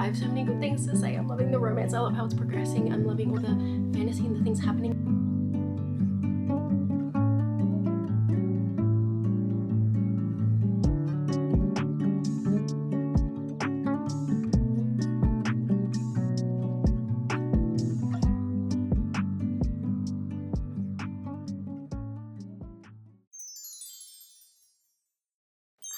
have so many good things to say. I'm loving the romance, I love how it's progressing, I'm loving all the fantasy and the things happening.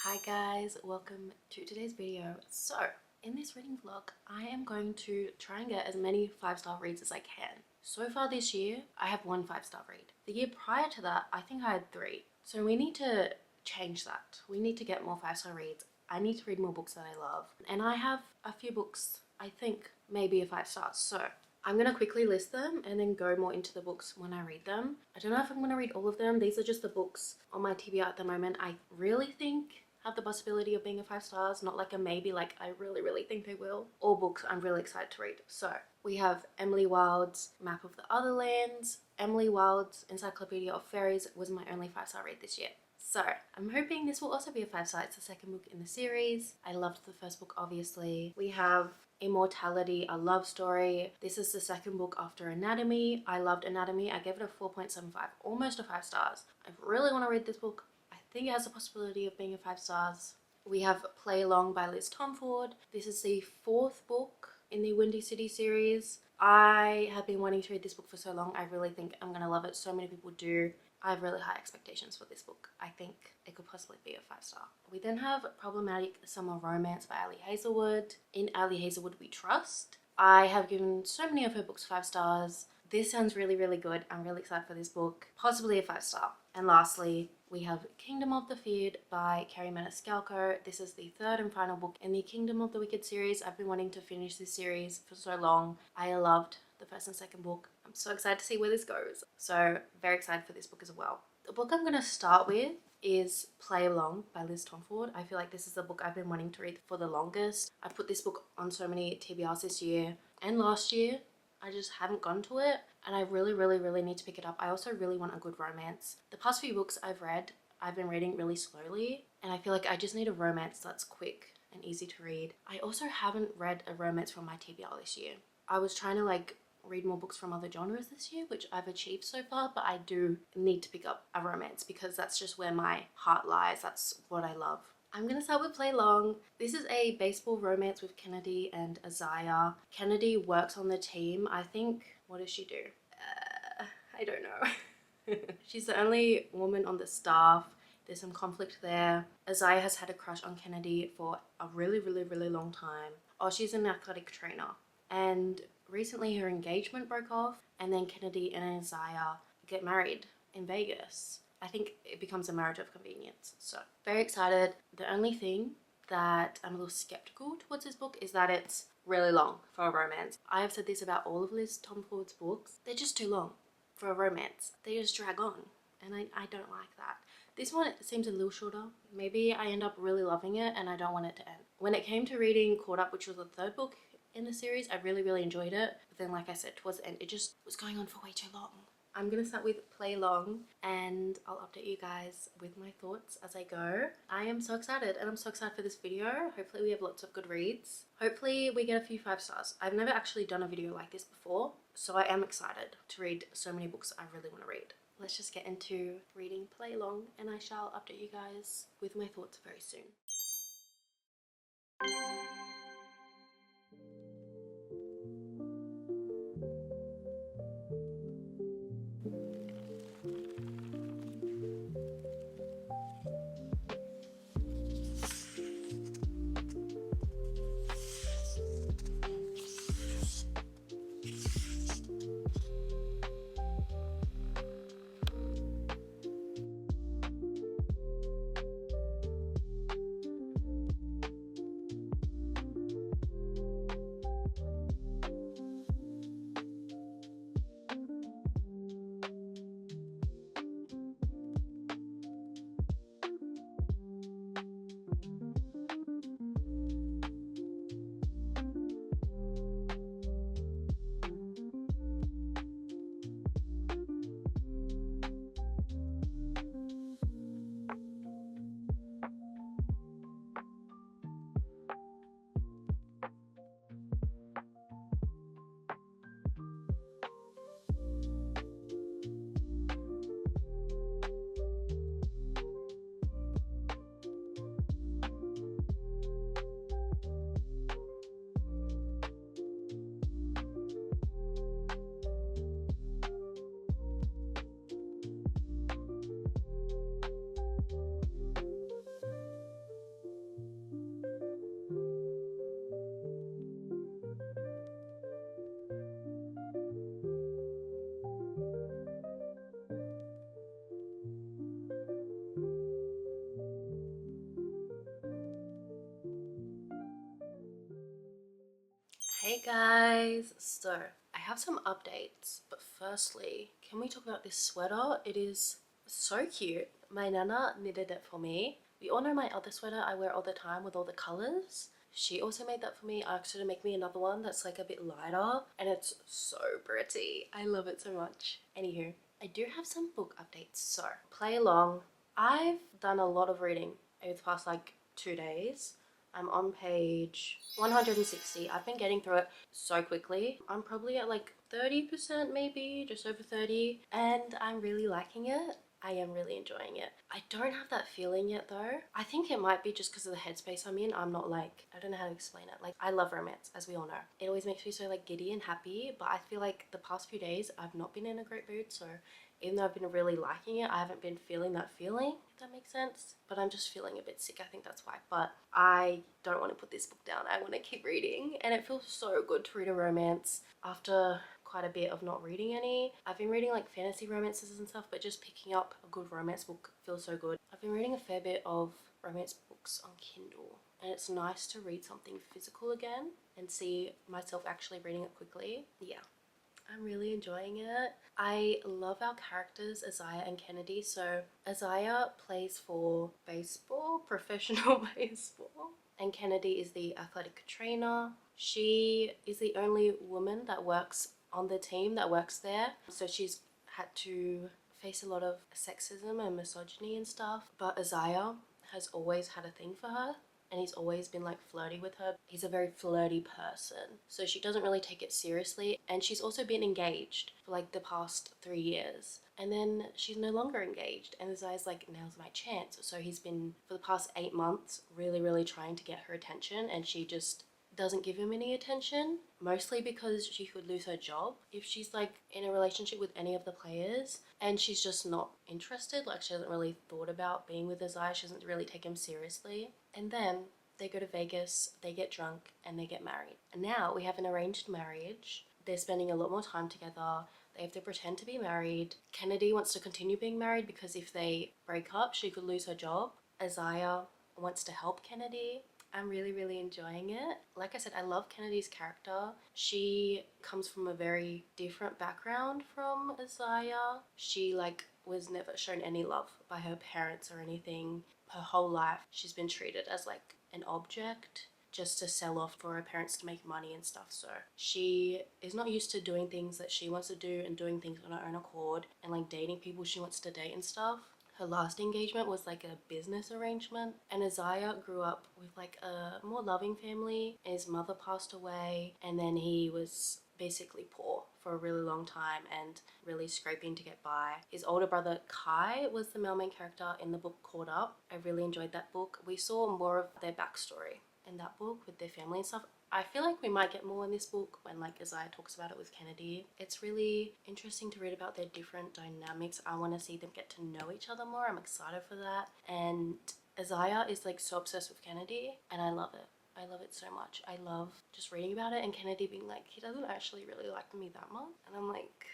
Hi guys, welcome to today's video. So in this reading vlog, I am going to try and get as many 5-star reads as I can. So far this year, I have 1 5-star read. The year prior to that, I think I had 3. So we need to change that. We need to get more 5-star reads. I need to read more books that I love. And I have a few books I think maybe a 5 stars. So I'm going to quickly list them and then go more into the books when I read them. I don't know if I'm going to read all of them. These are just the books on my TBR at the moment. I really think have the possibility of being a 5 stars, not like a maybe, like I really think they will. All books I'm really excited to read. So we have Emily Wilde's Map of the Other Lands. Emily Wilde's Encyclopedia of Fairies was my only 5-star read this year. So I'm hoping this will also be a 5-star. It's the second book in the series. I loved the first book, obviously. We have Immortality, a love story. This is the second book after Anatomy. I loved Anatomy. I gave it a 4.75, almost a 5 stars. I really want to read this book. I think it has the possibility of being a 5 stars. We have Play Along by Liz Tomforde. This is the 4th book in the Windy City series. I have been wanting to read this book for so long. I really think I'm going to love it. So many people do. I have really high expectations for this book. I think it could possibly be a 5-star. We then have Problematic Summer Romance by Ali Hazelwood. In Ali Hazelwood We Trust. I have given so many of her books 5 stars. This sounds really good. I'm really excited for this book. Possibly a 5-star. And lastly, we have Kingdom of the Feared by Carrie Maniscalco. This is the 3rd and final book in the Kingdom of the Wicked series. I've been wanting to finish this series for so long. I loved the 1st and 2nd book. I'm so excited to see where this goes. So very excited for this book as well. The book I'm going to start with is Play Along by Liz Tomforde. I feel like this is the book I've been wanting to read for the longest. I put this book on so many TBRs this year and last year. I just haven't gone to it, and I really need to pick it up. I also really want a good romance. The past few books I've read, I've been reading really slowly, and I feel like I just need a romance that's quick and easy to read. I also haven't read a romance from my TBR this year. I was trying to like read more books from other genres this year, which I've achieved so far, but I do need to pick up a romance because that's just where my heart lies. That's what I love. I'm gonna start with Play Along. This is a baseball romance with Kennedy and Isaiah. Kennedy works on the team. I think, what does she do? I don't know. She's the only woman on the staff. There's some conflict there. Isaiah has had a crush on Kennedy for a really long time. Oh, she's an athletic trainer. And recently her engagement broke off, and then Kennedy and Isaiah get married in Vegas. I think it becomes a marriage of convenience. So very excited. The only thing that I'm a little skeptical towards this book is that it's really long for a romance. I have said this about all of Liz Tomforde's books. They're just too long for a romance. They just drag on, and I don't like that. This one seems a little shorter. Maybe I end up really loving it and I don't want it to end. When it came to reading Caught Up, which was the 3rd book in the series, I really enjoyed it. But then, like I said, towards the end, it just was going on for way too long. I'm gonna start with Play Along, and I'll update you guys with my thoughts as I go. I am so excited, and I'm so excited for this video. Hopefully we have lots of good reads. Hopefully we get a few 5 stars. I've never actually done a video like this before, so I am excited to read so many books I really want to read. Let's just get into reading Play Along, and I shall update you guys with my thoughts very soon. Hey guys, so I have some updates, but firstly, can we talk about this sweater? It is so cute. My nana knitted it for me. We all know my other sweater I wear all the time with all the colors. She also made that for me. I asked her to make me another one that's like a bit lighter, and it's so pretty. I love it so much. Anywho, I do have some book updates, so play along. I've done a lot of reading over the past like 2 days. I'm on page 160. I've been getting through it so quickly. I'm probably at like 30%, maybe just over 30, and I'm really liking it. I am really enjoying it. I don't have that feeling yet though. I think it might be just because of the headspace I'm in. I'm not like, I don't know how to explain it. Like, I love romance, as we all know. It always makes me so like giddy and happy, but I feel like the past few days I've not been in a great mood, so even though I've been really liking it, I haven't been feeling that feeling, if that makes sense. But I'm just feeling a bit sick, I think that's why. But I don't want to put this book down. I want to keep reading, and it feels so good to read a romance after quite a bit of not reading any. I've been reading like fantasy romances and stuff, but just picking up a good romance book feels so good. I've been reading a fair bit of romance books on Kindle, and it's nice to read something physical again and see myself actually reading it quickly. Yeah. I'm really enjoying it. I love our characters, Isaiah and Kennedy. So Isaiah plays for baseball, professional baseball, and Kennedy is the athletic trainer. She is the only woman that works on the team that works there. So she's had to face a lot of sexism and misogyny and stuff. But Isaiah has always had a thing for her, and he's always been like flirty with her. He's a very flirty person, so she doesn't really take it seriously. And she's also been engaged for like the past 3 years, and then she's no longer engaged, and this guy's like, now's my chance. So he's been for the past 8 months really trying to get her attention, and she just doesn't give him any attention, mostly because she could lose her job if she's like in a relationship with any of the players, and she's just not interested. Like, she hasn't really thought about being with Isaiah. She doesn't really take him seriously. And then they go to Vegas, they get drunk, and they get married. And now we have an arranged marriage. They're spending a lot more time together. They have to pretend to be married. Kennedy wants to continue being married because if they break up, she could lose her job. Isaiah wants to help Kennedy. I'm really enjoying it. Like I said, I love Kennedy's character. She comes from a very different background from Isaiah. She like was never shown any love by her parents or anything. Her whole life she's been treated as like an object just to sell off for her parents to make money and stuff. So she is not used to doing things that she wants to do and doing things on her own accord and like dating people she wants to date and stuff. Her last engagement was like a business arrangement, and Isaiah grew up with like a more loving family. His mother passed away, and then he was basically poor for a really long time and really scraping to get by. His older brother Kai was the male main character in the book Caught Up. I really enjoyed that book. We saw more of their backstory in that book with their family and stuff. I feel like we might get more in this book when like Isaiah talks about it with Kennedy. It's really interesting to read about their different dynamics. I want to see them get to know each other more. I'm excited for that. And Isaiah is like so obsessed with Kennedy, and I love it. I love it so much. I love just reading about it and Kennedy being like, he doesn't actually really like me that much. And I'm like,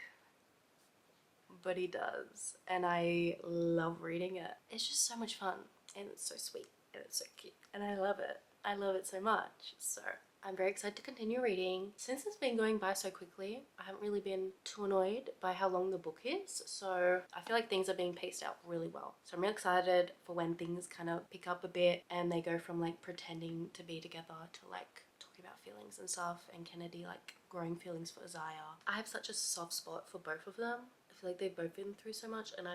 but he does. And I love reading it. It's just so much fun, and it's so sweet, and it's so cute, and I love it. I love it so much. So I'm very excited to continue reading. Since it's been going by so quickly, I haven't really been too annoyed by how long the book is. So I feel like things are being paced out really well. So I'm really excited for when things kind of pick up a bit and they go from like pretending to be together to like talking about feelings and stuff, and Kennedy like growing feelings for Isaiah. I have such a soft spot for both of them. I feel like they've both been through so much, and I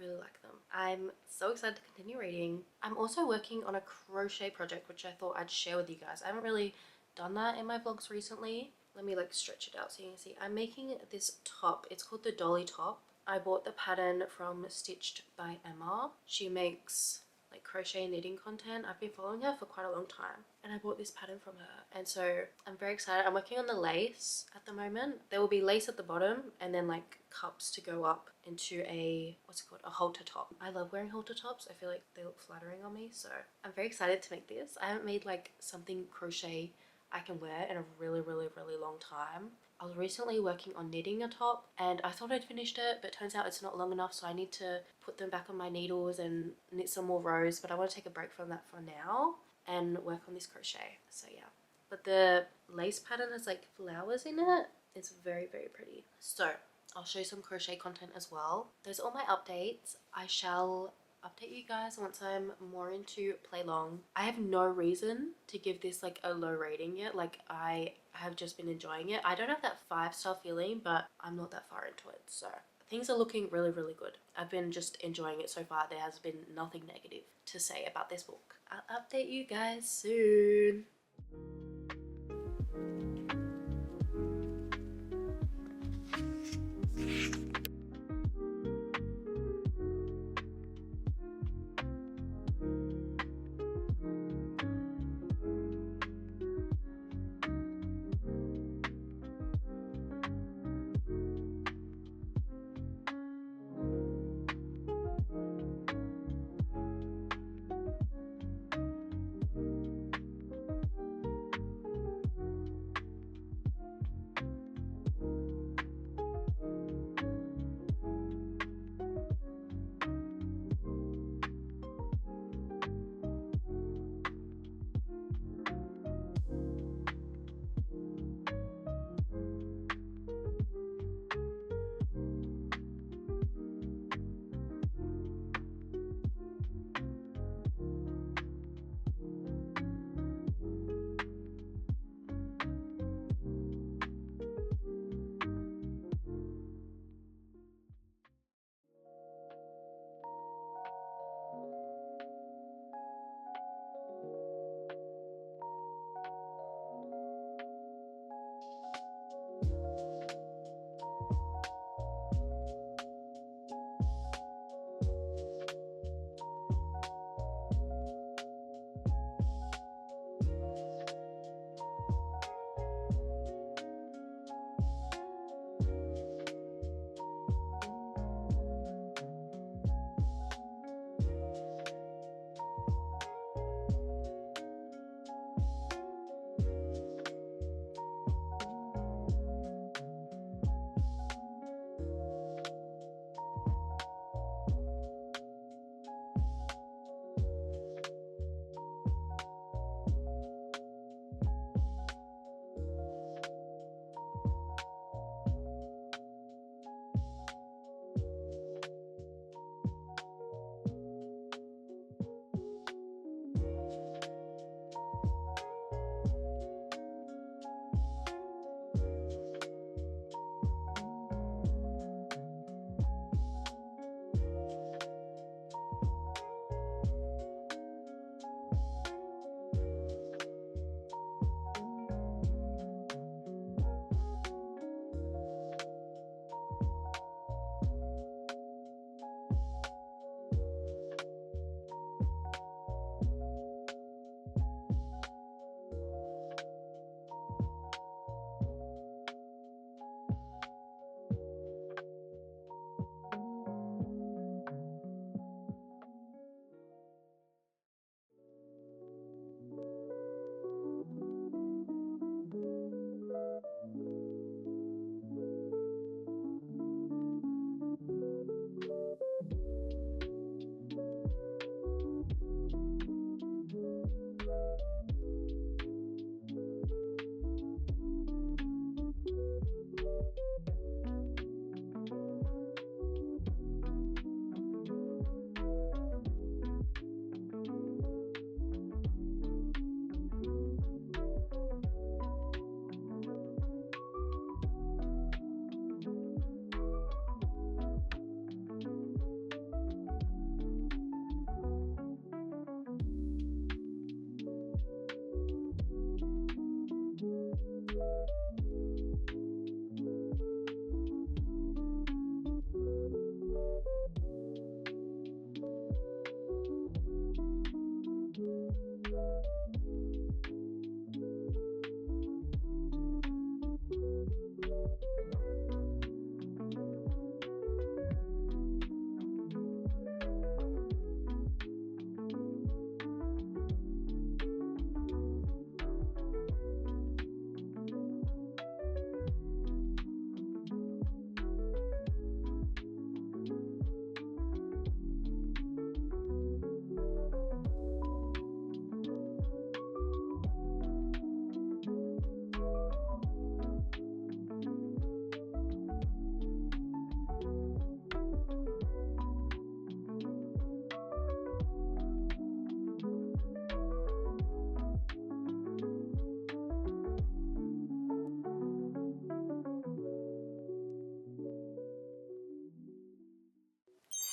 really like them. I'm so excited to continue reading. I'm also working on a crochet project, which I thought I'd share with you guys. I haven't really done that in my vlogs recently. Let me like stretch it out so you can see. I'm making this top. It's called the Dolly top. I bought the pattern from Stitched by Emma. She makes like crochet and knitting content. I've been following her for quite a long time, and I bought this pattern from her, and so I'm very excited. I'm working on the lace at the moment. There will be lace at the bottom and then like cups to go up into a, what's it called, a halter top. I love wearing halter tops. I feel like they look flattering on me, so I'm very excited to make this. I haven't made like something crochet I can wear in a really long time. I was recently working on knitting a top, and I thought I'd finished it, but it turns out it's not long enough, so I need to put them back on my needles and knit some more rows. But I want to take a break from that for now and work on this crochet. So yeah, but the lace pattern has like flowers in it. It's very, very pretty. So I'll show you some crochet content as well. Those are all my updates. I shall update you guys once I'm more into play long. I have no reason to give this like a low rating yet. Like, I have just been enjoying it. I don't have that 5-star feeling, but I'm not that far into it, so things are looking really, really good. I've been just enjoying it so far. There has been nothing negative to say about this book. I'll update you guys soon.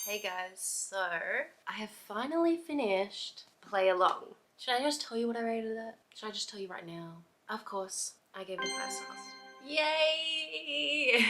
Hey guys, so I have finally finished Play Along. Should I just tell you what I rated it? Should I just tell you right now? Of course, I gave it 5 stars. Yay!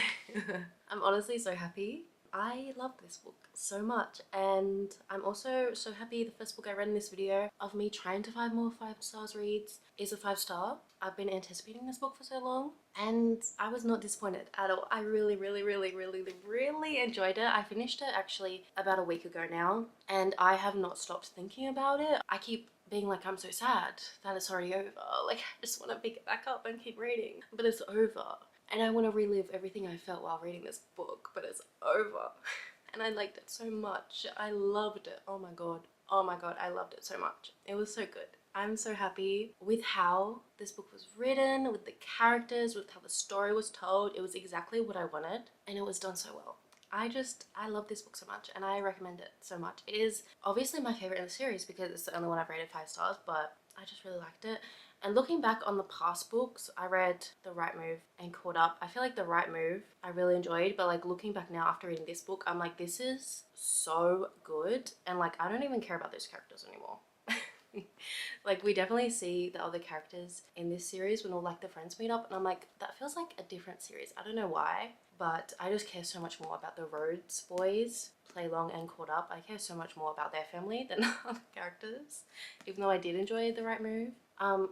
I'm honestly so happy. I love this book so much, and I'm also so happy the first book I read in this video of me trying to find more 5 stars reads is a 5 star. I've been anticipating this book for so long and I was not disappointed at all. I really enjoyed it. I finished it actually about a week ago now and I have not stopped thinking about it. I keep being like, I'm so sad that it's already over. Like, I just want to pick it back up and keep reading, but it's over. And I want to relive everything I felt while reading this book, but it's over. And I liked it so much. I loved it. Oh my god. Oh my god, I loved it so much. It was so good. I'm so happy with how this book was written, with the characters, with how the story was told. It was exactly what I wanted and it was done so well. I love this book so much and I recommend it so much. It is obviously my favorite in the series because it's the only one I've rated 5 stars, but I just really liked it. And looking back on the past books, I read The Right Move and Caught Up. I feel like The Right Move I really enjoyed, but like looking back now after reading this book, I'm like, this is so good. And like, I don't even care about those characters anymore. Like, we definitely see the other characters in this series when all like the friends meet up and I'm like, that feels like a different series. I don't know why, but I just care so much more about the Rhodes boys, Play Long and Caught Up. I care so much more about their family than other characters, even though I did enjoy The Right Move.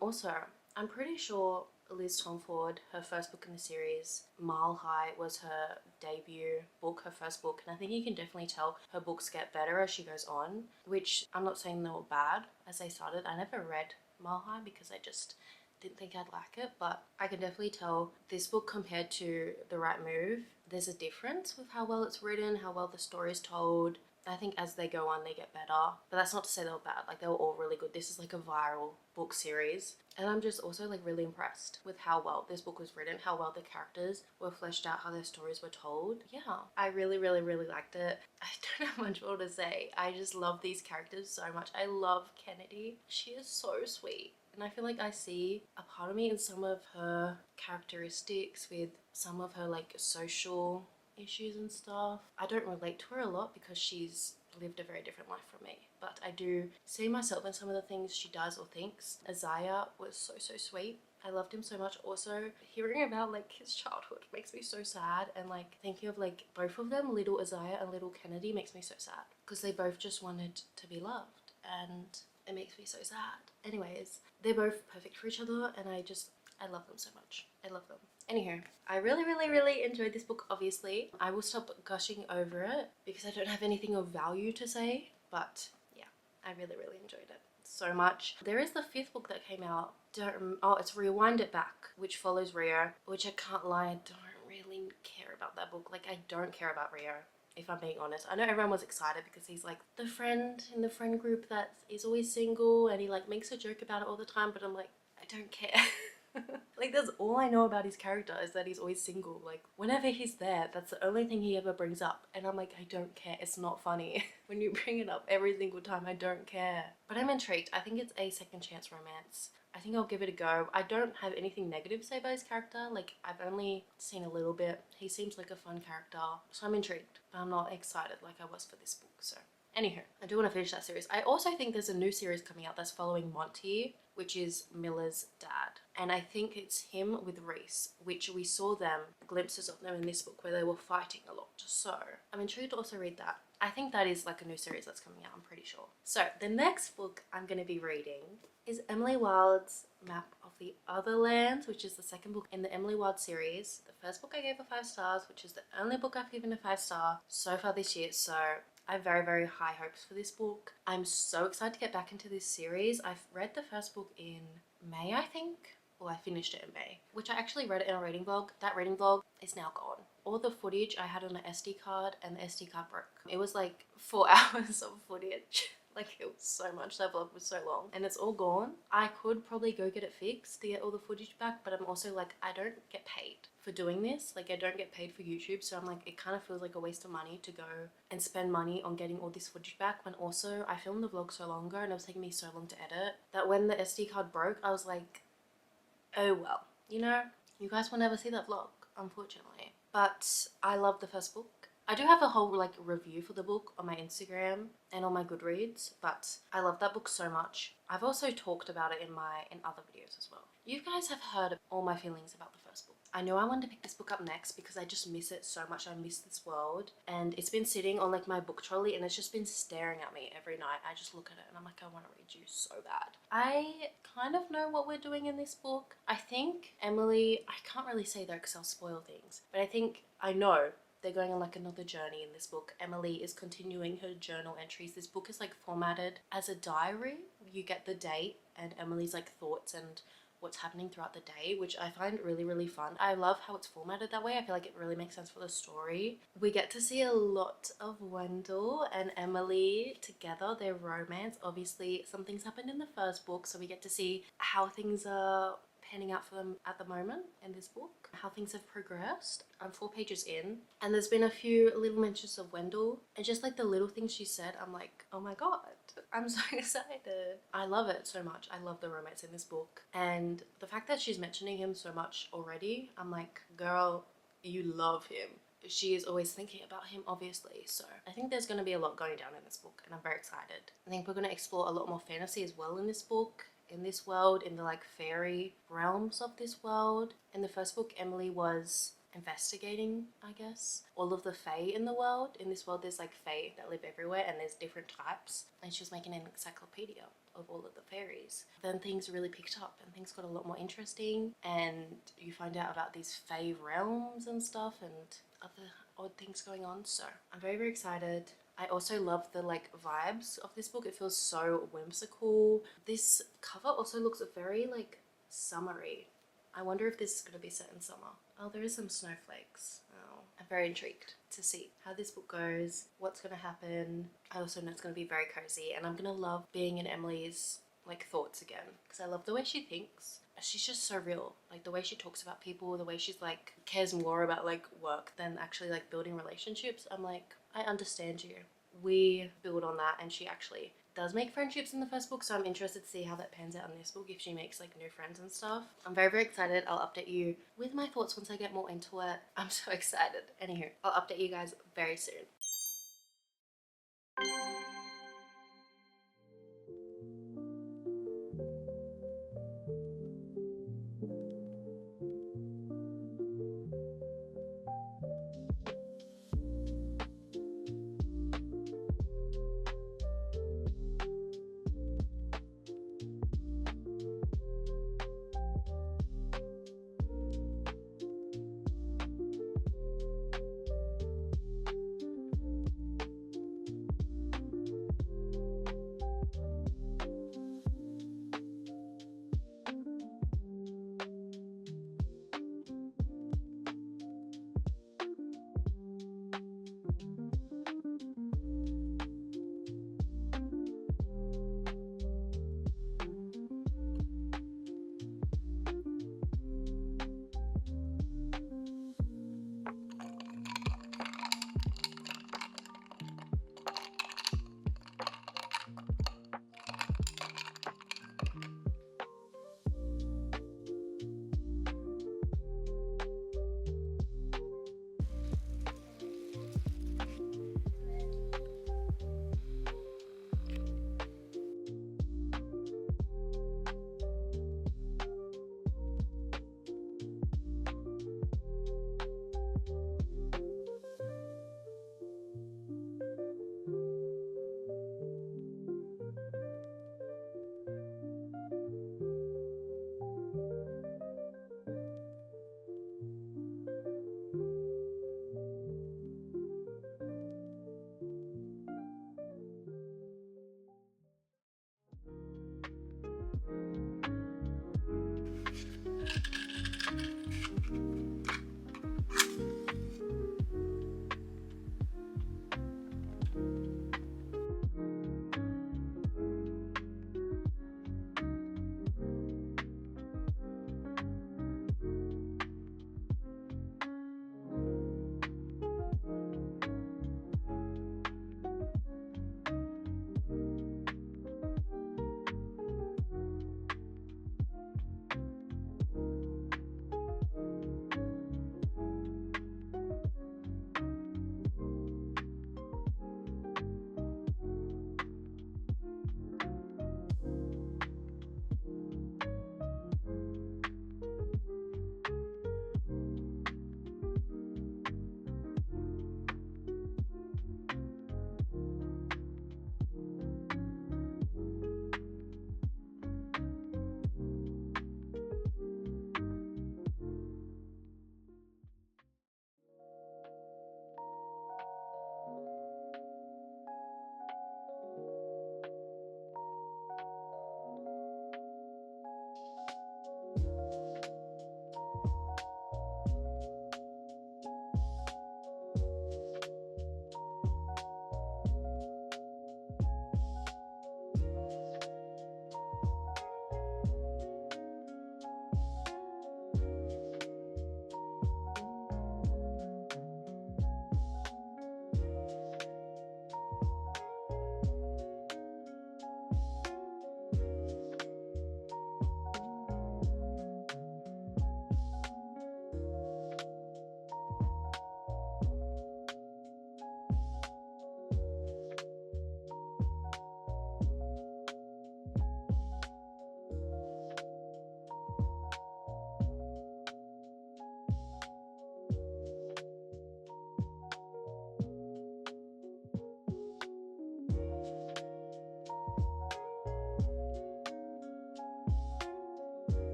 Also, I'm pretty sure Liz Tomforde, her first book in the series, Mile High, was her debut book, her first book, and I think you can definitely tell her books get better as she goes on, which I'm not saying they were bad as they started. I never read Mile High because I just didn't think I'd like it, but I can definitely tell this book compared to The Right Move, there's a difference with how well it's written, how well the story is told. I think as they go on they get better, but that's not to say they were bad. Like, they were all really good. This is like a viral book series and I'm just also like really impressed with how well this book was written, how well the characters were fleshed out, how their stories were told. Yeah, I really liked it. I don't have much more to say. I just love these characters so much. I love Kennedy. She is so sweet. And I feel like I see a part of me in some of her characteristics, with some of her like social issues and stuff. I don't relate to her a lot because she's lived a very different life from me, but I do see myself in some of the things she does or thinks. Isaiah was so sweet. I loved him so much. Also, hearing about like his childhood makes me so sad, and like thinking of like both of them, little Isaiah and little Kennedy, makes me so sad because they both just wanted to be loved and it makes me so sad. Anyways, they're both perfect for each other and I love them so much. I love them. Anywho, I really enjoyed this book. Obviously, I will stop gushing over it because I don't have anything of value to say, but yeah, I really enjoyed it so much. There is the 5th book that came out. Oh, it's Rewind It Back, which follows Rio, which I can't lie, I don't really care about that book. Like, I don't care about Rio, if I'm being honest. I know everyone was excited because he's like the friend in the friend group that is always single and he like makes a joke about it all the time, but I'm like, I don't care. Like, that's all I know about his character, is that he's always single. Like, whenever he's there, that's the only thing he ever brings up and I'm like, I don't care. It's not funny. When you bring it up every single time, I don't care. But I'm intrigued. I think it's a second chance romance. I think I'll give it a go. I don't have anything negative to say about his character. Like, I've only seen a little bit. He seems like a fun character, so I'm intrigued, but I'm not excited like I was for this book. So anywho, I do want to finish that series. I also think there's a new series coming out that's following Monty, which is Miller's dad, and I think it's him with Reese, which we saw them, glimpses of them in this book where they were fighting a lot. So I'm intrigued to also read that. I think that is like a new series that's coming out, I'm pretty sure. So the next book I'm going to be reading is Emily Wilde's Map of the Other Lands, which is the second book in the Emily Wilde series. The first book I gave a 5 stars, which is the only book I've given a 5 star so far this year. So I have very high hopes for this book. I'm so excited to get back into this series. I've read the first book in May, I think. Well, I finished it in May, which I actually read it in a reading vlog. That reading vlog is now gone. All the footage I had on an SD card and the SD card broke. It was like 4 hours of footage. Like, it was so much. That vlog was so long and it's all gone. I could probably go get it fixed to get all the footage back, but I'm also like, I don't get paid for doing this. Like, I don't get paid for YouTube, so I'm like, it kind of feels like a waste of money to go and spend money on getting all this footage back, when also I filmed the vlog so long ago and it was taking me so long to edit that when the SD card broke, I was like, oh well, you know, you guys will never see that vlog, unfortunately. But I love the first book. I do have a whole like review for the book on my Instagram and on my Goodreads, but I love that book so much. I've also talked about it in other videos as well. You guys have heard all my feelings about the first book. I know I wanted to pick this book up next because I just miss it so much. I miss this world, and it's been sitting on like my book trolley and it's just been staring at me every night. I just look at it and I'm like, I want to read you so bad. I kind of know what we're doing in this book. I think Emily, I can't really say though because I'll spoil things, but I know they're going on like another journey in this book. Emily is continuing her journal entries. This book is like formatted as a diary. You get the date and Emily's like thoughts and what's happening throughout the day, which I find really, really fun. I love how it's formatted that way. I feel like it really makes sense for the story. We get to see a lot of Wendell and Emily together, their romance. Obviously, some things happened in the first book, so we get to see how things are panning out for them at the moment in this book, how things have progressed. I'm 4 pages in and there's been a few little mentions of Wendell, and just like the little things she said, I'm like, oh my god, I'm so excited. I love it so much. I love the romance in this book, and the fact that she's mentioning him so much already, I'm like, girl, you love him. She is always thinking about him, obviously. So I think there's going to be a lot going down in this book and I'm very excited. I think we're going to explore a lot more fantasy as well in this book, in this world, in the like fairy realms of this world. In the first book, Emily was investigating, I guess, all of the fae in the world. In this world, there's like fae that live everywhere and there's different types, and she was making an encyclopedia of all of the fairies. Then things really picked up and things got a lot more interesting, and you find out about these fae realms and stuff and other odd things going on. So I'm very, very excited. I also love the like vibes of this book. It feels so whimsical. This cover also looks very like summery. I wonder if this is going to be set in summer. Oh, there is some snowflakes. Oh, I'm very intrigued to see how this book goes, what's going to happen. I also know it's going to be very cozy, and I'm going to love being in Emily's like thoughts again because I love the way she thinks. She's just so real. Like the way she talks about people, the way she's like cares more about like work than actually like building relationships. I'm like, I understand you. We build on that, and she actually does make friendships in the first book, so I'm interested to see how that pans out in this book, if she makes like new friends and stuff. I'm very, very excited. I'll update you with my thoughts once I get more into it. I'm so excited. Anywho, I'll update you guys very soon.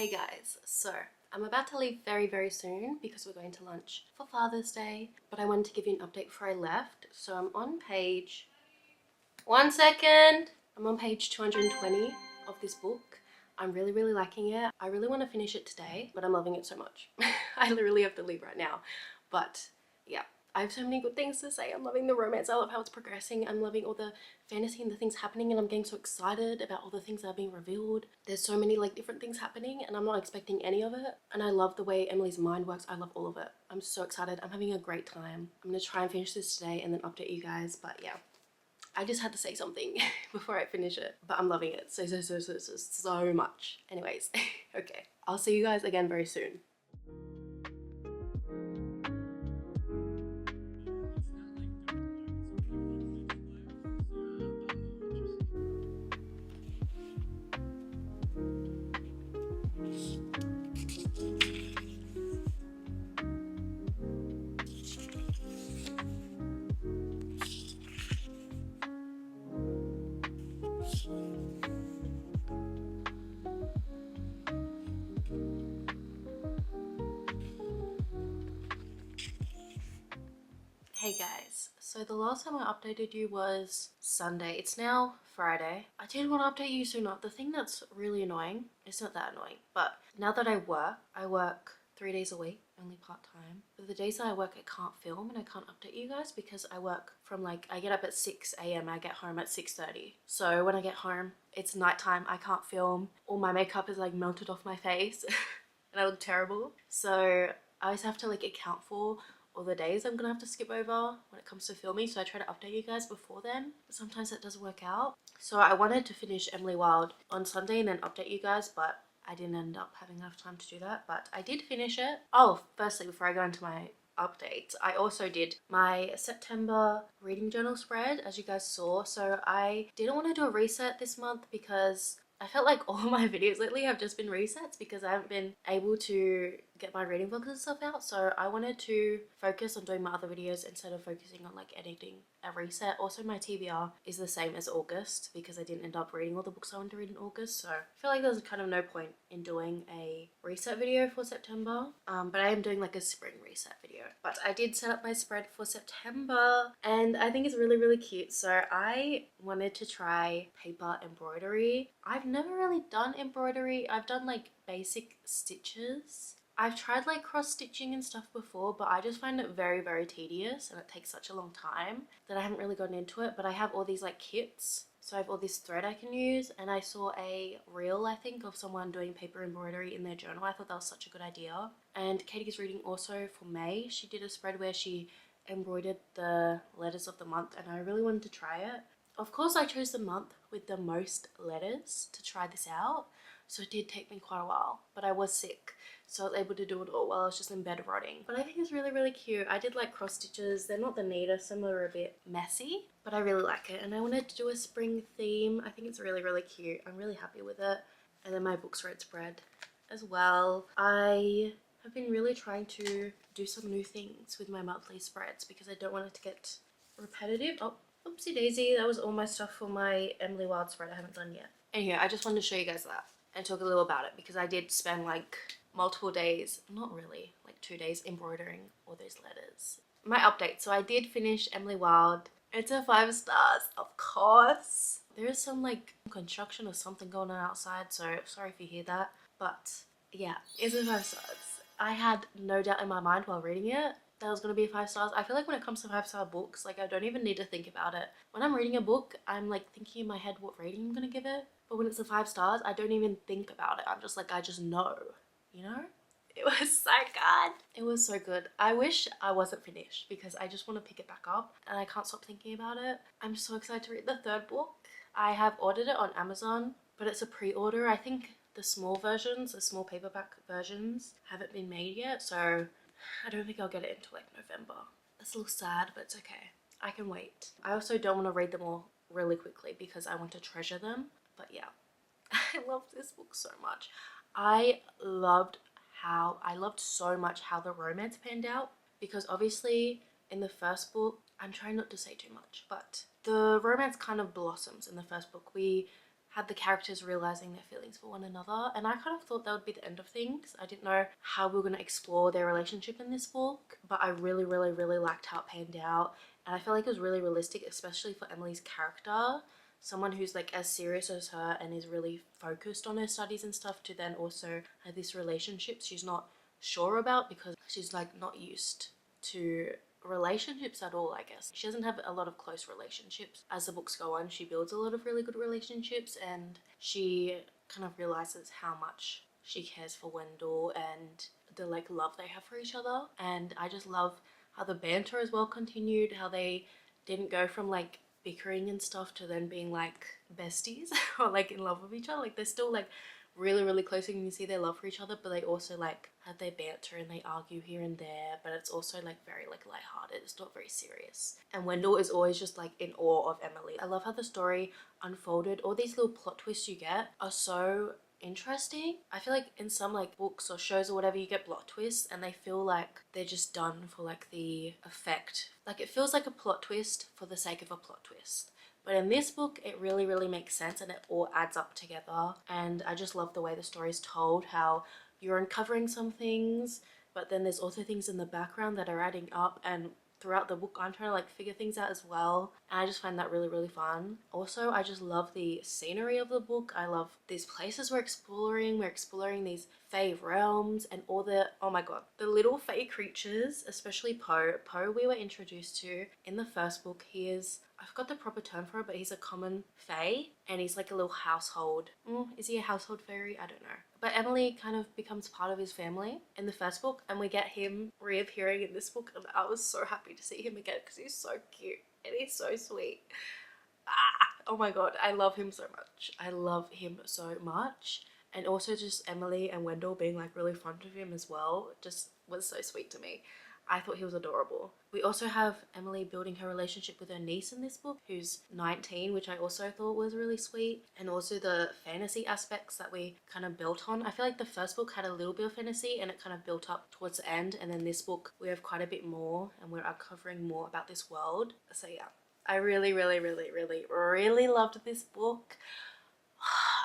Hey guys, so I'm about to leave very soon because we're going to lunch for Father's Day, but I wanted to give you an update before I left. So I'm on page, one second, I'm on page 220 of this book. I'm really liking it. I really want to finish it today, but I'm loving it so much. I literally have to leave right now, but yeah. I have so many good things to say. I'm loving the romance. I love how it's progressing. I'm loving all the fantasy and the things happening, and I'm getting so excited about all the things that are being revealed. There's so many like different things happening and I'm not expecting any of it. And I love the way Emily's mind works. I love all of it. I'm so excited. I'm having a great time. I'm going to try and finish this today and then update you guys. But yeah, I just had to say something before I finish it. But I'm loving it so much. Anyways, okay. I'll see you guys again very soon. Hey guys, so the last time I updated you was Sunday. It's now Friday. I did want to update you sooner. The thing that's really annoying, it's not that annoying, but now that I work 3 days a week, only part-time. But the days that I work, I can't film and I can't update you guys because I work from like, I get up at 6 a.m. I get home at 6:30. So when I get home, it's nighttime, I can't film. All my makeup is like melted off my face and I look terrible. So I always have to like account for all the days I'm gonna have to skip over when it comes to filming, so I try to update you guys before then, but sometimes that doesn't work out. So I wanted to finish Emily Wilde on Sunday and then update you guys, but I didn't end up having enough time to do that, but I did finish it. Oh, firstly, before I go into my updates, I also did my September reading journal spread, as you guys saw. So I didn't want to do a reset this month because I felt like all my videos lately have just been resets because I haven't been able to get my reading vlogs and stuff out. So I wanted to focus on doing my other videos instead of focusing on like editing a reset. Also, my TBR is the same as August because I didn't end up reading all the books I wanted to read in August. So I feel like there's kind of no point in doing a reset video for September. But I am doing like a spring reset video. But I did set up my spread for September and I think it's really cute. So I wanted to try paper embroidery. I've never really done embroidery. I've done like basic stitches. I've tried like cross stitching and stuff before, but I just find it very tedious and it takes such a long time that I haven't really gotten into it. But I have all these like kits, so I have all this thread I can use, and I saw a reel, I think, of someone doing paper embroidery in their journal. I thought that was such a good idea. And Katie's reading also for May, she did a spread where she embroidered the letters of the month, and I really wanted to try it. Of course, I chose the month with the most letters to try this out, so it did take me quite a while, but I was sick, so I was able to do it all while I was just in bed rotting. But I think it's really cute. I did like cross stitches. They're not the neatest, some are a bit messy, but I really like it. And I wanted to do a spring theme. I think it's really cute. I'm really happy with it. And then my books read spread as well. I have been really trying to do some new things with my monthly spreads because I don't want it to get repetitive. Oh, oopsie daisy, that was all my stuff for my Emily Wilde spread I haven't done yet. Anyway, I just wanted to show you guys that and talk a little about it because I did spend like multiple days, not really, like 2 days embroidering all those letters. My update, so I did finish Emily Wilde. It's a 5 stars, of course. There is some like construction or something going on outside, so sorry if you hear that, but yeah, it's a 5 stars. I had no doubt in my mind while reading it that it was going to be 5 stars. I feel like when it comes to 5-star books, like I don't even need to think about it. When I'm reading a book, I'm like thinking in my head what rating I'm going to give it. But when it's a 5 stars, I don't even think about it. I'm just like, I just know, you know? It was so good. It was so good. I wish I wasn't finished because I just want to pick it back up and I can't stop thinking about it. I'm so excited to read the 3rd book. I have ordered it on Amazon, but it's a pre-order. I think the small versions, the small paperback versions, haven't been made yet, so I don't think I'll get it until like November. It's a little sad, but it's okay. I can wait. I also don't want to read them all really quickly because I want to treasure them. But yeah, I love this book so much. I loved so much how the romance panned out because obviously in the first book, I'm trying not to say too much, but the romance kind of blossoms in the first book. We had the characters realizing their feelings for one another, and I kind of thought that would be the end of things. I didn't know how we were going to explore their relationship in this book, but I really liked how it panned out, and I felt like it was really realistic, especially for Emily's character. Someone who's like as serious as her and is really focused on her studies and stuff, to then also have this relationship she's not sure about because she's like not used to relationships at all. I guess she doesn't have a lot of close relationships. As the books go on, she builds a lot of really good relationships, and she kind of realizes how much she cares for Wendell and the like love they have for each other. And I just love how the banter as well continued, how they didn't go from like bickering and stuff to then being like besties or like in love with each other. Like they're still like really close and you can see their love for each other, but they also like have their banter and they argue here and there, but it's also like very like lighthearted. It's not very serious. And Wendell is always just like in awe of Emily. I love how the story unfolded. All these little plot twists you get are so interesting. I feel like in some like books or shows or whatever, you get plot twists and they feel like they're just done for like the effect. Like it feels like a plot twist for the sake of a plot twist. But in this book, it really makes sense and it all adds up together. And I just love the way the story is told, how you're uncovering some things, but then there's also things in the background that are adding up, and throughout the book I'm trying to like figure things out as well, and I just find that really fun. Also, I just love the scenery of the book. I love these places we're exploring these fae realms and all the, oh my god, the little fae creatures, especially Poe we were introduced to in the first book. He is, I forgot the proper term for it, but he's a common fae and he's like a little household. Is he a household fairy? I don't know. But Emily kind of becomes part of his family in the first book, and we get him reappearing in this book, and I was so happy to see him again because he's so cute and he's so sweet. Oh my god, I love him so much. I love him so much. And also just Emily and Wendell being like really fond of him as well just was so sweet to me. I thought he was adorable. We also have Emily building her relationship with her niece in this book, who's 19, which I also thought was really sweet. And also the fantasy aspects that we kind of built on. I feel like the first book had a little bit of fantasy and it kind of built up towards the end, and then this book we have quite a bit more and we're uncovering more about this world. So yeah, I really loved this book.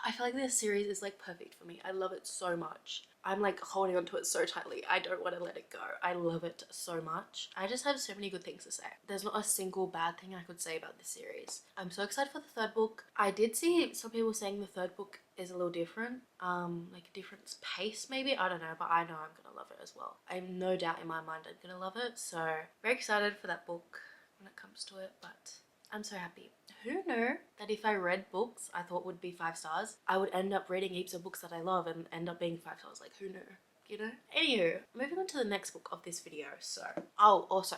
I feel like this series is like perfect for me. I love it so much. I'm like holding onto it so tightly. I don't want to let it go. I love it so much. I just have so many good things to say. There's not a single bad thing I could say about this series. I'm so excited for the third book. I did see some people saying the third book is a little different, like a different pace maybe. I don't know, but I know I'm gonna love it as well. I have no doubt in my mind I'm gonna love it. So very excited for that book when it comes to it, but I'm so happy. Who knew that if I read books I thought would be 5 stars, I would end up reading heaps of books that I love and end up being 5 stars? Like, who knew? You know? Anywho, moving on to the next book of this video. So, also,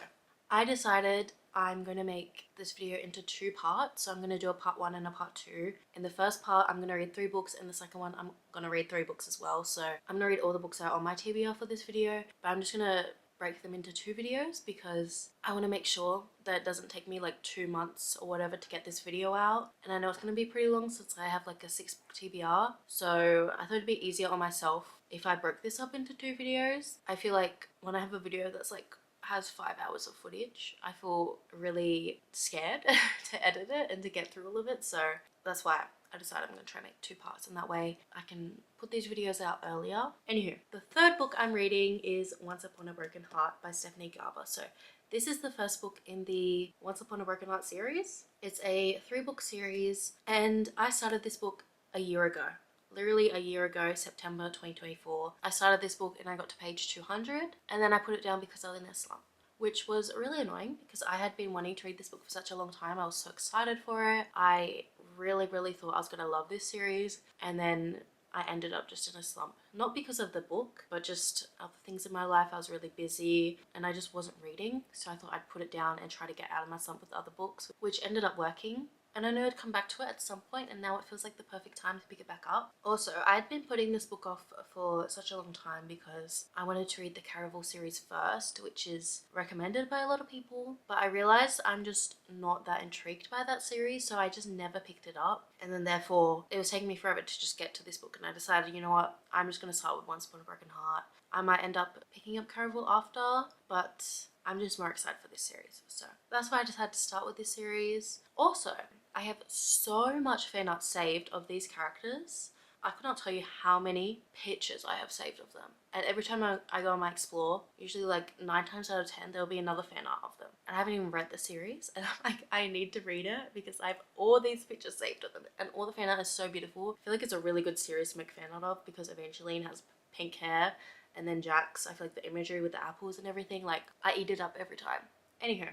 I decided I'm going to make this video into 2 parts. So I'm going to do a part 1 and a part 2. In the first part, I'm going to read 3 books. In the second one, I'm going to read 3 books as well. So I'm going to read all the books that are on my TBR for this video, but I'm just going to break them into 2 videos because I want to make sure that it doesn't take me like 2 months or whatever to get this video out, and I know it's going to be pretty long since I have like a 6 book TBR, so I thought it'd be easier on myself if I broke this up into 2 videos. I feel like when I have a video that's like has 5 hours of footage, I feel really scared to edit it and to get through all of it, so that's why I decided I'm going to try and make 2 parts, and that way I can put these videos out earlier. Anywho, the third book I'm reading is Once Upon a Broken Heart by Stephanie Garber. So this is the first book in the Once Upon a Broken Heart series. It's a 3-book series, and I started this book a year ago. Literally a year ago, September 2024. I started this book and I got to page 200, and then I put it down because I was in a slump, which was really annoying because I had been wanting to read this book for such a long time. I was so excited for it. I really thought I was going to love this series, and then I ended up just in a slump. Not because of the book, but just other things in my life. I was really busy and I just wasn't reading, so I thought I'd put it down and try to get out of my slump with other books, which ended up working. And I know I'd come back to it at some point, and now it feels like the perfect time to pick it back up. Also, I'd been putting this book off for such a long time because I wanted to read the Caraval series first, which is recommended by a lot of people, but I realized I'm just not that intrigued by that series, so I just never picked it up. And then therefore, it was taking me forever to just get to this book, and I decided, you know what, I'm just going to start with Once Upon a Broken Heart. I might end up picking up Caraval after, but I'm just more excited for this series. So that's why I decided to start with this series. Also, I have so much fan art saved of these characters. I could not tell you how many pictures I have saved of them. And every time I go on my explore, usually like 9 times out of 10, there'll be another fan art of them. And I haven't even read the series. And I'm like, I need to read it because I have all these pictures saved of them. And all the fan art is so beautiful. I feel like it's a really good series to make fan art of because Evangeline has pink hair. And then Jax, I feel like the imagery with the apples and everything, like I eat it up every time. Anywho,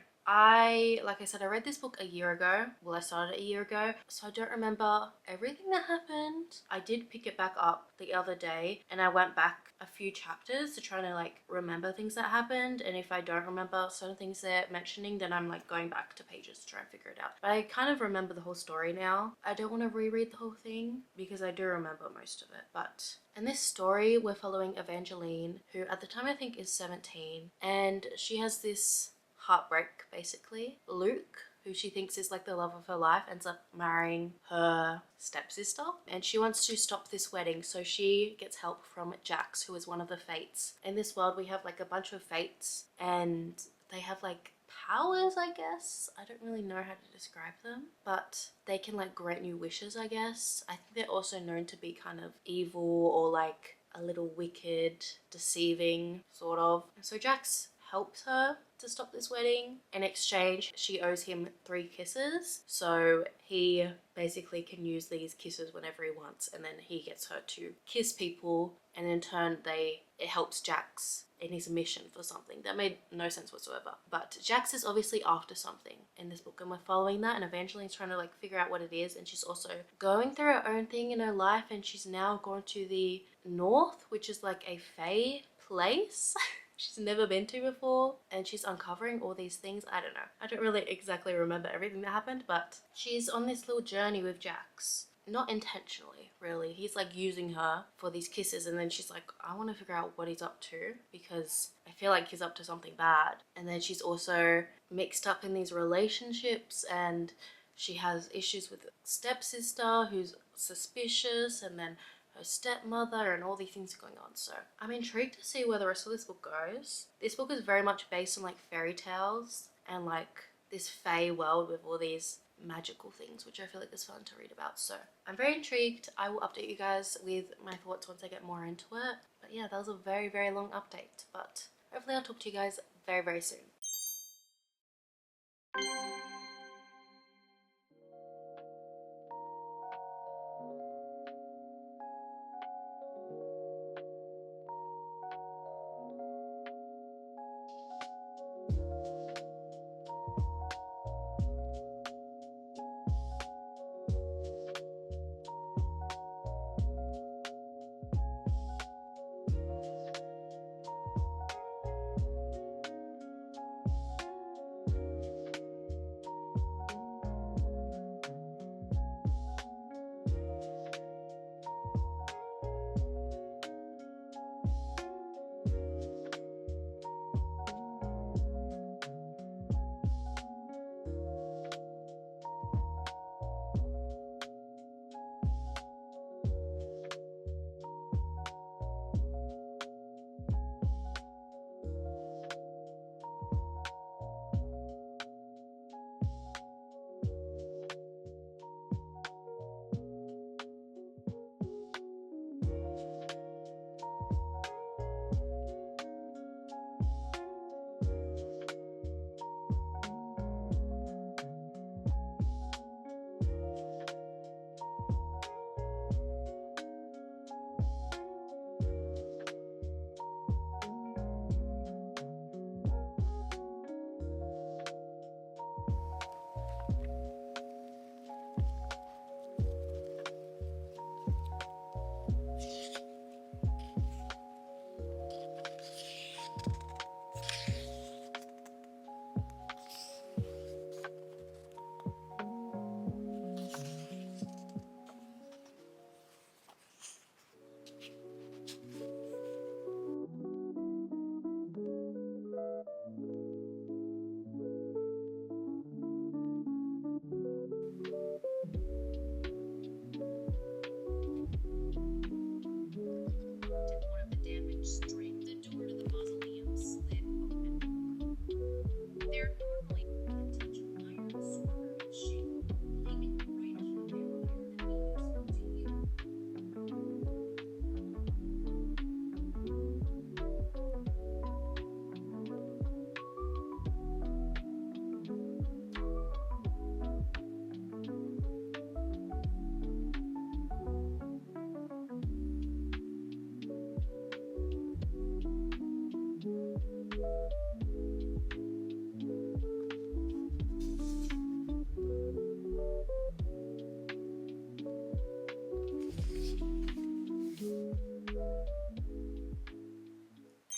like I said, I read this book a year ago. Well, I started it a year ago, so I don't remember everything that happened. I did pick it back up the other day and I went back a few chapters to try to like remember things that happened, and if I don't remember certain things they're mentioning, then I'm like going back to pages to try and figure it out. But I kind of remember the whole story now. I don't want to reread the whole thing because I do remember most of it. But in this story, we're following Evangeline, who at the time I think is 17, and she has this heartbreak basically. Luke, who she thinks is like the love of her life, ends up marrying her stepsister, and she wants to stop this wedding, so she gets help from Jax, who is one of the fates. In this world we have like a bunch of fates and they have like powers, I guess. I don't really know how to describe them, but they can like grant you wishes, I guess. I think they're also known to be kind of evil or like a little wicked, deceiving sort of. So Jax helps her to stop this wedding. In exchange, she owes him 3 kisses, so he basically can use these kisses whenever he wants, and then he gets her to kiss people, and in turn it helps Jax in his mission for something. That made no sense whatsoever. But Jax is obviously after something in this book, and we're following that, and Evangeline's trying to like figure out what it is, and she's also going through her own thing in her life, and she's now gone to the north, which is like a fae place she's never been to before, and she's uncovering all these things. I don't know. I don't really exactly remember everything that happened, but she's on this little journey with Jax. Not intentionally, really. He's like using her for these kisses, and then she's like, I want to figure out what he's up to because I feel like he's up to something bad. And then she's also mixed up in these relationships, and she has issues with a stepsister who's suspicious, and then her stepmother, and all these things are going on. So I'm intrigued to see where the rest of this book goes. This book is very much based on like fairy tales and like this fae world with all these magical things, which I feel like is fun to read about. So I'm very intrigued. I will update you guys with my thoughts once I get more into it. But yeah, that was a very, very long update, but hopefully I'll talk to you guys very, very soon.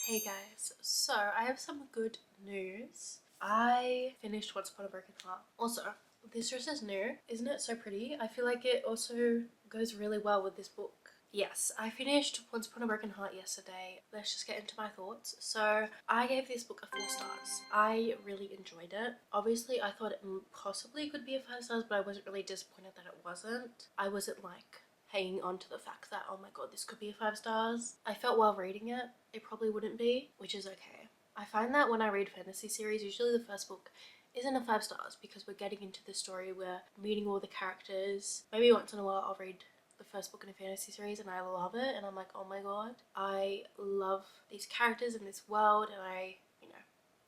Hey guys, so I have some good news. I finished Once Upon a Broken Heart. Also, this dress is new. Isn't it so pretty? I feel like it also goes really well with this book. Yes, I finished Once Upon a Broken Heart yesterday. Let's just get into my thoughts. So I gave this book a 4 stars. I really enjoyed it. Obviously, I thought it possibly could be a 5 stars, but I wasn't really disappointed that it wasn't. I wasn't like hanging on to the fact that, oh my god, this could be a 5 stars. I felt while reading it, it probably wouldn't be, which is okay. I find that when I read fantasy series, usually the first book isn't a 5 stars because we're getting into the story, we're meeting all the characters. Maybe once in a while I'll read the first book in a fantasy series and I love it and I'm like, oh my god, I love these characters in this world and I, you know,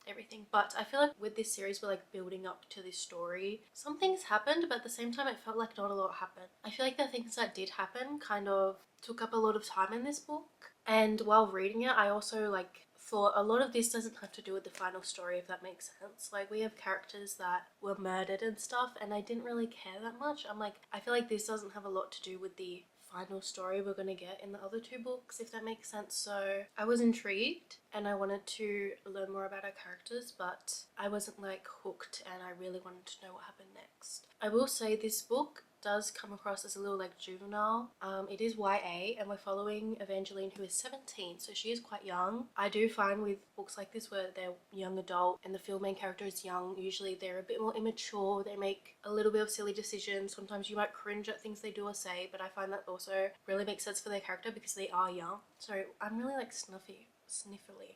everything. But I feel like with this series we're like building up to this story. Some things happened, but at the same time it felt like not a lot happened. I feel like the things that did happen kind of took up a lot of time in this book, and while reading it I also like thought a lot of this doesn't have to do with the final story, if that makes sense. Like, we have characters that were murdered and stuff and I didn't really care that much. I'm like, I feel like this doesn't have a lot to do with the final story we're gonna get in the other 2 books, if that makes sense. So I was intrigued and I wanted to learn more about our characters, but I wasn't like hooked and I really wanted to know what happened next. I will say this book does come across as a little like juvenile. It is YA and we're following Evangeline, who is 17, so she is quite young. I do find with books like this where they're young adult and the film main character is young, usually they're a bit more immature, they make a little bit of silly decisions. Sometimes you might cringe at things they do or say, but I find that also really makes sense for their character because they are young. So I'm really like sniffly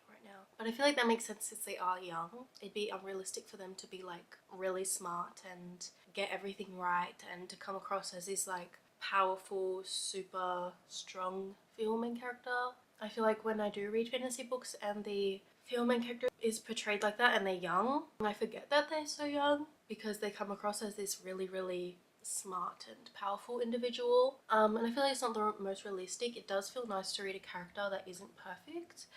right now, but I feel like that makes sense since they are young. It'd be unrealistic for them to be like really smart and get everything right and to come across as this like powerful, super strong filming character. I feel like when I do read fantasy books and the filming character is portrayed like that and they're young, I forget that they're so young because they come across as this really smart and powerful individual. And I feel like it's not the most realistic. It does feel nice to read a character that isn't perfect.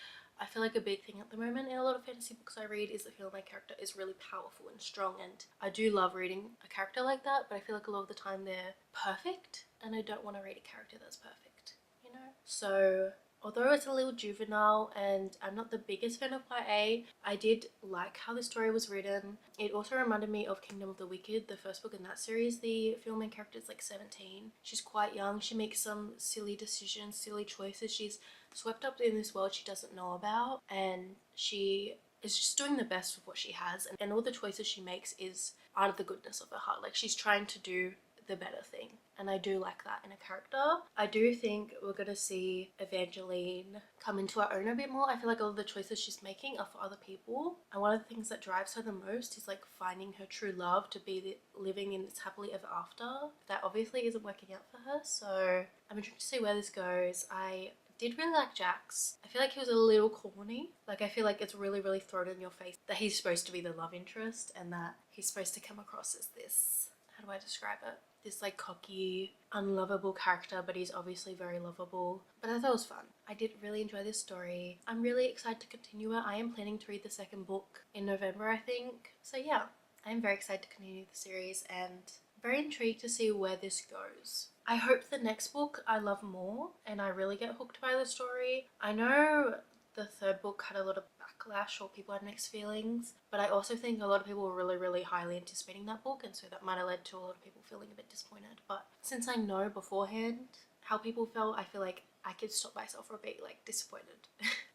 I feel like a big thing at the moment in a lot of fantasy books I read is the feel my character is really powerful and strong, and I do love reading a character like that, but I feel like a lot of the time they're perfect and I don't want to read a character that's perfect, you know? So although it's a little juvenile and I'm not the biggest fan of YA, I did like how the story was written. It also reminded me of Kingdom of the Wicked, the first book in that series. The filming character is like 17. She's quite young. She makes some silly decisions, silly choices. She's swept up in this world she doesn't know about, and she is just doing the best with what she has, and all the choices she makes is out of the goodness of her heart. Like, she's trying to do the better thing, and I do like that in a character. I do think we're gonna see Evangeline come into her own a bit more. I feel like all of the choices she's making are for other people, and one of the things that drives her the most is like finding her true love, to be living in this happily ever after. That obviously isn't working out for her, so I'm intrigued to see where this goes. I did really like Jax. I feel like he was a little corny. Like, I feel like it's really thrown in your face that he's supposed to be the love interest and that he's supposed to come across as this, how do I describe it? This like cocky, unlovable character, but he's obviously very lovable. But I thought it was fun. I did really enjoy this story. I'm really excited to continue it. I am planning to read the second book in November, I think. So yeah, I am very excited to continue the series and very intrigued to see where this goes. I hope the next book I love more and I really get hooked by the story. I know the third book had a lot of backlash or people had mixed feelings, but I also think a lot of people were really highly anticipating that book, and so that might have led to a lot of people feeling a bit disappointed. But since I know beforehand how people felt, I feel like I could stop myself from being like disappointed.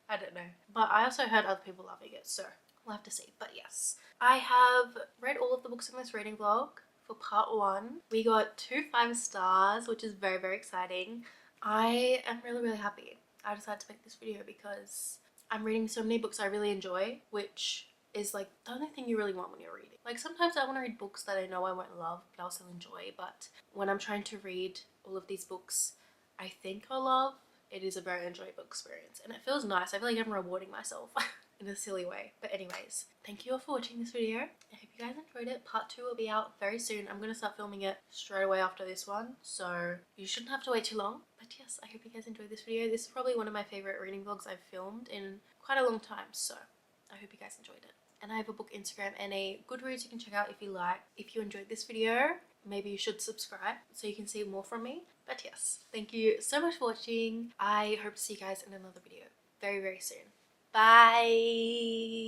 I don't know. But I also heard other people loving it, so we'll have to see. But yes, I have read all of the books in this reading vlog. For part 1, we got 2 5 stars, which is very exciting. I am really happy I decided to make this video because I'm reading so many books I really enjoy, which is like the only thing you really want when you're reading. Like, sometimes I want to read books that I know I won't love but I'll still enjoy, but when I'm trying to read all of these books I think I'll love, it is a very enjoyable experience and it feels nice. I feel like I'm rewarding myself in a silly way. But anyways, thank you all for watching this video. I hope you guys enjoyed it. Part 2 will be out very soon. I'm gonna start filming it straight away after this one, so you shouldn't have to wait too long. But yes, I hope you guys enjoyed this video. This is probably one of my favorite reading vlogs I've filmed in quite a long time, so I hope you guys enjoyed it. And I have a book Instagram and a Goodreads you can check out if you like. If you enjoyed this video, maybe you should subscribe so you can see more from me. But yes, thank you so much for watching. I hope to see you guys in another video very soon. Bye.